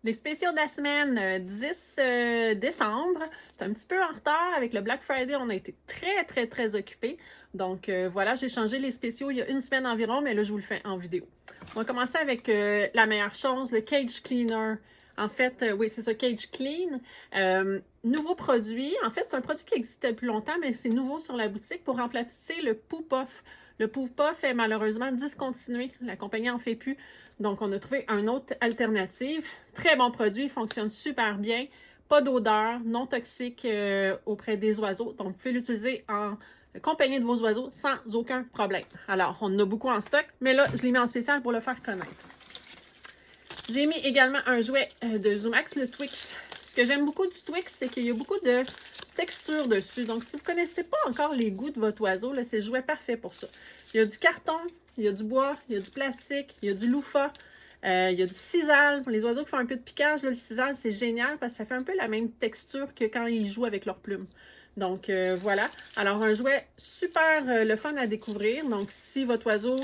Les spéciaux de la semaine, 10 décembre. C'est un petit peu en retard. Avec le Black Friday, on a été très occupés. Donc voilà, j'ai changé les spéciaux il y a une semaine environ, mais là, je vous le fais en vidéo. On va commencer avec la meilleure chose, le Cage Cleaner. En fait, oui, c'est ça, Cage Clean. Nouveau produit. En fait, c'est un produit qui existait depuis longtemps, mais c'est nouveau sur la boutique pour remplacer le Poo-Puff. Le Poo-Puff est malheureusement discontinué. La compagnie en fait plus. Donc, on a trouvé une autre alternative. Très bon produit, il fonctionne super bien. Pas d'odeur, non toxique auprès des oiseaux. Donc, vous pouvez l'utiliser en compagnie de vos oiseaux sans aucun problème. Alors, on en a beaucoup en stock, mais là, je l'ai mis en spécial pour le faire connaître. J'ai mis également un jouet de Zoomax, le Twix. Ce que j'aime beaucoup du Twix, c'est qu'il y a beaucoup de texture dessus. Donc, si vous ne connaissez pas encore les goûts de votre oiseau, c'est le jouet parfait pour ça. Il y a du carton, il y a du bois, il y a du plastique, il y a du loofah, il y a du sisal. Pour les oiseaux qui font un peu de piquage, là, le sisal, c'est génial parce que ça fait un peu la même texture que quand ils jouent avec leurs plumes. Donc, voilà. Alors, un jouet super le fun à découvrir. Donc, si votre oiseau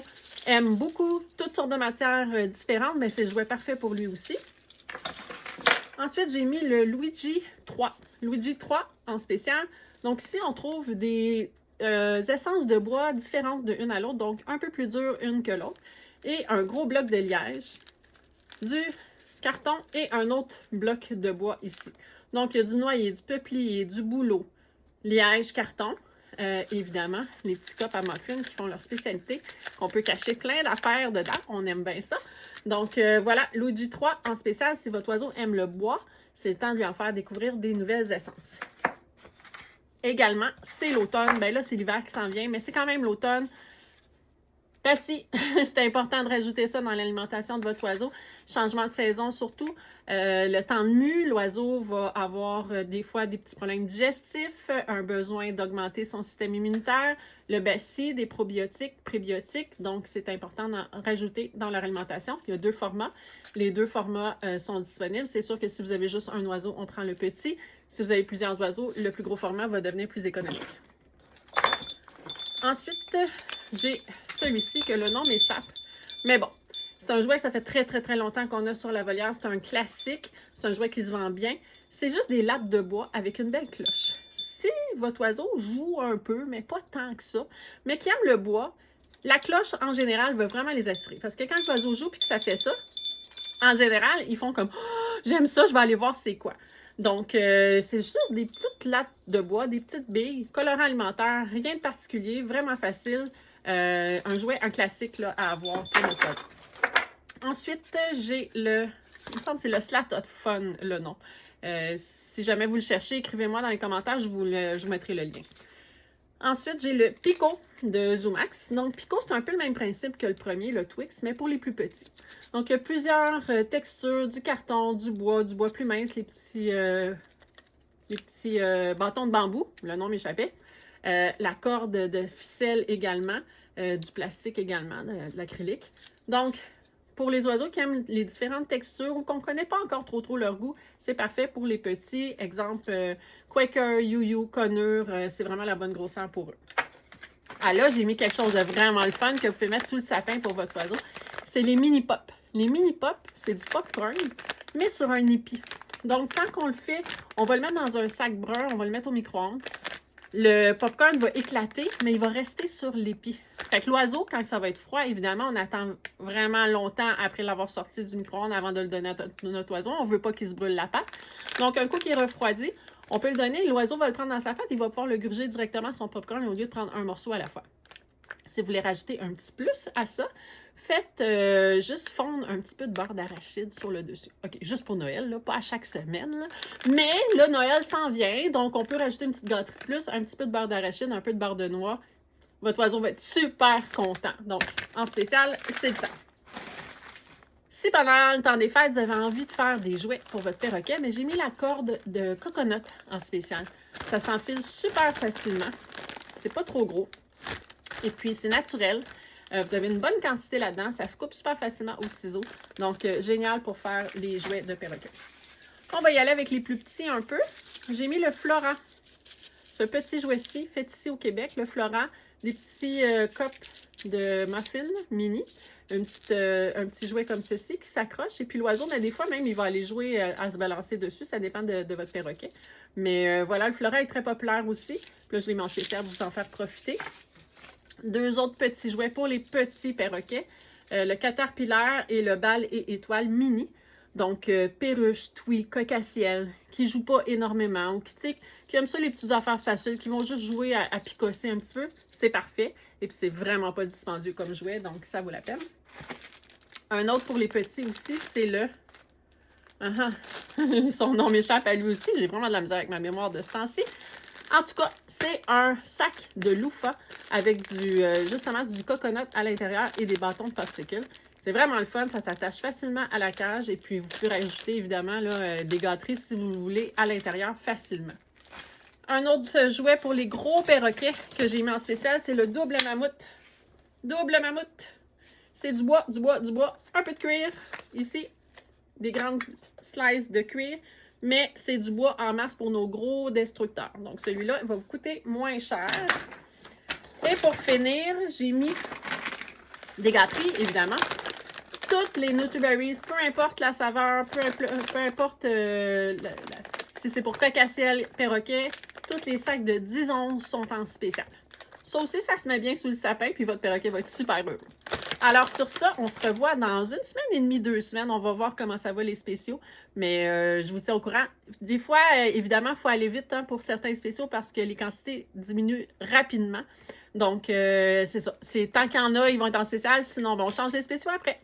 aime beaucoup toutes sortes de matières différentes, mais c'est le jouet parfait pour lui aussi. Ensuite, j'ai mis le Luigi 3. Luigi 3 en spécial. Donc ici, on trouve des essences de bois différentes de une à l'autre, donc un peu plus dures une que l'autre. Et un gros bloc de liège, du carton et un autre bloc de bois ici. Donc, il y a du noyer, du peuplier, du bouleau, liège, carton. Évidemment, les petits cups à muffins qui font leur spécialité, qu'on peut cacher plein d'affaires dedans. On aime bien ça. Donc, voilà, Luigi 3 en spécial. Si votre oiseau aime le bois, c'est le temps de lui en faire découvrir des nouvelles essences. Également, c'est l'automne. Ben là, c'est l'hiver qui s'en vient, mais c'est quand même l'automne. Si, c'est important de rajouter ça dans l'alimentation de votre oiseau. Changement de saison surtout. Le temps de mue, l'oiseau va avoir des fois des petits problèmes digestifs, un besoin d'augmenter son système immunitaire. Le BACI, des probiotiques, prébiotiques. Donc, c'est important d'en rajouter dans leur alimentation. Il y a 2 formats. Les 2 formats sont disponibles. C'est sûr que si vous avez juste un oiseau, on prend le petit. Si vous avez plusieurs oiseaux, le plus gros format va devenir plus économique. Ensuite, j'ai celui-ci que le nom m'échappe. Mais bon, c'est un jouet que ça fait très longtemps qu'on a sur la volière. C'est un classique. C'est un jouet qui se vend bien. C'est juste des lattes de bois avec une belle cloche. Si votre oiseau joue un peu, mais pas tant que ça, mais qui aime le bois, la cloche, en général, va vraiment les attirer. Parce que quand l'oiseau joue et que ça fait ça, en général, ils font comme oh, « J'aime ça, je vais aller voir c'est quoi ». Donc, c'est juste des petites lattes de bois, des petites billes, colorant alimentaire, rien de particulier, vraiment facile. Un jouet, un classique là, à avoir pour notre oiseau. Ensuite, j'ai le... Il me semble que c'est le Slat Hot Fun, le nom. Si jamais vous le cherchez, écrivez-moi dans les commentaires, je vous mettrai le lien. Ensuite, j'ai le Pico de Zoomax. Donc, Pico, c'est un peu le même principe que le premier, le Twix, mais pour les plus petits. Donc, il y a plusieurs textures, du carton, du bois plus mince, les petits bâtons de bambou, le nom m'échappait. La corde de ficelle également, du plastique également, de l'acrylique. Donc, pour les oiseaux qui aiment les différentes textures ou qu'on ne connaît pas encore trop leur goût, c'est parfait pour les petits. Exemple, Quaker, Yu-Yu, Conure, c'est vraiment la bonne grosseur pour eux. Ah là, j'ai mis quelque chose de vraiment le fun que vous pouvez mettre sous le sapin pour votre oiseau. C'est les mini-pops. Les mini-pops, c'est du popcorn, mais sur un épi. Donc, quand on le fait, on va le mettre dans un sac brun, on va le mettre au micro-ondes. Le popcorn va éclater, mais il va rester sur l'épi. Fait que l'oiseau, quand ça va être froid, évidemment, on attend vraiment longtemps après l'avoir sorti du micro-ondes avant de le donner à notre oiseau. On ne veut pas qu'il se brûle la patte. Donc, un coup qu'il est refroidi, on peut le donner. L'oiseau va le prendre dans sa patte. Il va pouvoir le gruger directement son popcorn au lieu de prendre un morceau à la fois. Si vous voulez rajouter un petit plus à ça, faites juste fondre un petit peu de beurre d'arachide sur le dessus. OK, juste pour Noël, là, pas à chaque semaine. Là. Mais là, Noël s'en vient, donc on peut rajouter une petite gâterie de plus, un petit peu de beurre d'arachide, un peu de beurre de noix. Votre oiseau va être super content. Donc, en spécial, c'est le temps. Si pendant le temps des fêtes, vous avez envie de faire des jouets pour votre perroquet, mais j'ai mis la corde de coconut en spécial. Ça s'enfile super facilement. C'est pas trop gros. Et puis, c'est naturel. Vous avez une bonne quantité là-dedans. Ça se coupe super facilement au ciseau. Donc, génial pour faire les jouets de perroquet. On va y aller avec les plus petits un peu. J'ai mis le Flora. Ce petit jouet-ci, fait ici au Québec, le Flora. Des petits cups de muffin mini. Un petit jouet comme ceci qui s'accroche. Et puis l'oiseau, mais des fois même, il va aller jouer à se balancer dessus. Ça dépend de votre perroquet. Mais voilà, le fleuret est très populaire aussi. Puis là, je l'ai mis en spécial pour vous en faire profiter. 2 autres petits jouets pour les petits perroquets. Le caterpillar et le bal et étoile mini. Donc, perruche, tweet, cocassiel, qui jouent pas énormément ou qui aiment ça les petites affaires faciles, qui vont juste jouer à picosser un petit peu. C'est parfait. Et puis, c'est vraiment pas dispendieux comme jouet, donc ça vaut la peine. Un autre pour les petits aussi, c'est le... Son nom m'échappe à lui aussi. J'ai vraiment de la misère avec ma mémoire de ce temps-ci. En tout cas, c'est un sac de loofah avec justement du coconut à l'intérieur et des bâtons de popsicle. C'est vraiment le fun, ça s'attache facilement à la cage et puis vous pouvez rajouter évidemment là, des gâteries si vous voulez à l'intérieur facilement. Un autre jouet pour les gros perroquets que j'ai mis en spécial, c'est le double mammouth. Double mammouth! C'est du bois, un peu de cuir. Ici, des grandes slices de cuir. Mais c'est du bois en masse pour nos gros destructeurs. Donc, celui-là, il va vous coûter moins cher. Et pour finir, j'ai mis des gâteries, évidemment. Toutes les Nutriberries, peu importe la saveur, peu importe si c'est pour cocassiel, perroquet, tous les sacs de 10 onces sont en spécial. Ça aussi, ça se met bien sous le sapin, puis votre perroquet va être super heureux. Alors, sur ça, on se revoit dans 1 semaine et demie, 2 semaines. On va voir comment ça va les spéciaux. Mais je vous tiens au courant. Des fois, évidemment, il faut aller vite pour certains spéciaux parce que les quantités diminuent rapidement. Donc, c'est ça. Tant qu'il y en a, ils vont être en spécial. Sinon, on change les spéciaux après.